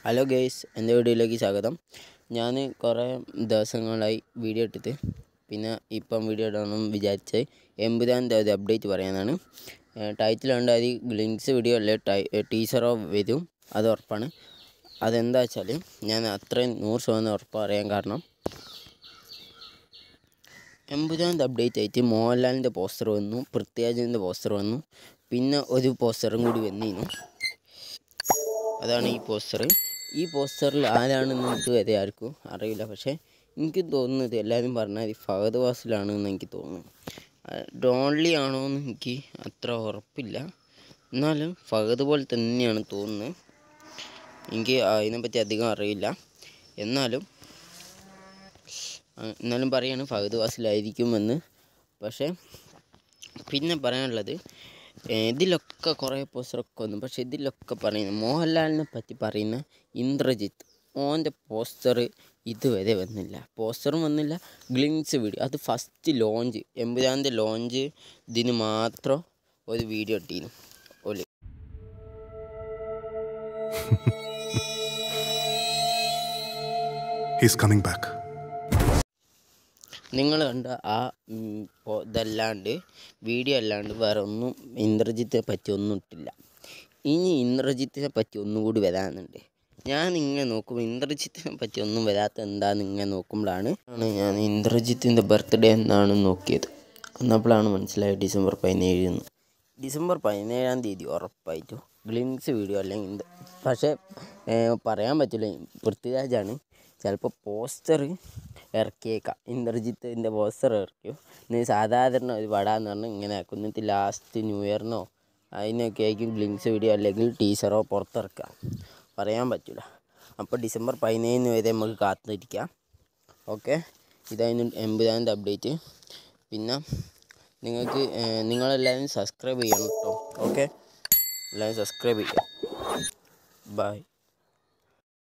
Hello guys, എൻ്റെ വീഡിയോയിലേക്ക് സ്വാഗതം. ഞാൻ കുറേ ദിവസങ്ങളായി വീഡിയോ ഇട്ടിട്ട് പിന്നെ ഇപ്പം വീഡിയോ ഇടണം വിചാരിച്ച് 80ാമത്തെ അപ്ഡേറ്റ് പറയാനാണ്. ടൈറ്റിൽ ഉണ്ട്, അത് ഗ്ലിങ്സ് വീഡിയോ അല്ലേ ടീസറോ വരും, അത് ഉറപ്പാണ്. അതെന്താ വെച്ചാൽ ഞാൻ അത്രയും 100% ഉറപ്പ് പറയാൻ കാരണം 80ാമത്തെ അപ്ഡേറ്റ് ആയിട്ട് മോഹൻലാലിൻ്റെ പോസ്റ്റർ വന്നു, പൃഥ്വിരാജിൻ്റെ പോസ്റ്റർ വന്നു, പിന്നെ ഒരു പോസ്റ്ററും കൂടി വന്നിരുന്നു. അതാണ് ഈ പോസ്റ്റർ. ഈ പോസ്റ്ററിൽ ആരാണെന്ന് എനിക്ക് വരെ ആർക്കും അറിയില്ല. പക്ഷേ എനിക്ക് തോന്നുന്നത് എല്ലാവരും പറഞ്ഞാൽ ഫഹദ് ഫാസിലാണെന്ന് എനിക്ക് തോന്നുന്നു. ഡോൺലി ആണോ എന്ന് എനിക്ക് അത്ര ഉറപ്പില്ല, എന്നാലും ഫഹദ് പോലെ തന്നെയാണ് തോന്നുന്നത്. എനിക്ക് അതിനെപ്പറ്റി അധികം അറിയില്ല. എന്നാലും പറയാണ് ഫഹദ് ഫാസിലായിരിക്കുമെന്ന്. പക്ഷേ പിന്നെ പറയാനുള്ളത്, ഇതിലൊക്കെ കുറേ പോസ്റ്ററൊക്കെ വന്നു. പക്ഷേ ഇതിലൊക്കെ പറയുന്നത് മോഹൻലാലിനെ പറ്റി പറയുന്ന ഇന്ദ്രജിത്ത്, ഓൻ്റെ പോസ്റ്റർ ഇതുവരെ വന്നില്ല. പോസ്റ്ററും വന്നില്ല, ഗ്ലിംസ് വീഡിയോ അത് ഫസ്റ്റ് ലോഞ്ച് 80ാമത്തെ ലോഞ്ച് ഇതിന് മാത്രം ഒരു വീഡിയോ ഇട്ടിരുന്നു. ഓല് നിങ്ങൾ കണ്ട ആ ഇതല്ലാണ്ട് വീഡിയോ അല്ലാണ്ട് വേറെ ഒന്നും ഇന്ദ്രജിത്തിനെ പറ്റി ഒന്നും ഇട്ടില്ല. ഇനി ഇന്ദ്രജിത്തിനെ പറ്റി ഒന്നുകൂടി വരാനുണ്ട്. ഞാൻ ഇങ്ങനെ നോക്കുമ്പോൾ ഇന്ദ്രജിത്തിനെ പറ്റി ഒന്നും വരാത്ത എന്താണെന്ന് ഇങ്ങനെ നോക്കുമ്പോഴാണ് ഞാൻ ഇന്ദ്രജിത്തിൻ്റെ ബർത്ത്ഡേ എന്നാണ് നോക്കിയത്. എന്നപ്പോഴാണ് മനസ്സിലായത് ഡിസംബർ 17. ഡിസംബർ 17-ാം തീയതി ഉറപ്പായിട്ടും ഗ്ലിംസ് വീഡിയോ അല്ലെങ്കിൽ പക്ഷേ പറയാൻ പറ്റില്ല, പൃഥ്വിരാജാണ്. ചിലപ്പോൾ പോസ്റ്റർ ഇറക്കിയേക്കാം, ഇന്ദ്രജിത്തിൻ്റെ പോസ്റ്റർ ഇറക്കിയോ. ഇനി സാധാരണ ഒരു വടാന്ന് പറഞ്ഞാൽ ഇങ്ങനെ ആക്കും, എന്നിട്ട് ലാസ്റ്റ് ന്യൂ ഇയറിനോ അതിനൊക്കെ ആയിരിക്കും ഗ്ലിംസ് വീഡിയോ അല്ലെങ്കിൽ ടീസറോ പുറത്തിറക്കുക. പറയാൻ പറ്റില്ല. അപ്പോൾ ഡിസംബർ 17 വരെ നമുക്ക് കാത്തിരിക്കാം. ഓക്കെ, ഇതായിരുന്നു 80ാമത്തെ അപ്ഡേറ്റ്. പിന്നെ നിങ്ങളെല്ലാവരും സബ്സ്ക്രൈബ് ചെയ്യണം കേട്ടോ. ഓക്കെ, എല്ലാവരും സബ്സ്ക്രൈബ് ചെയ്യാം. ബൈ.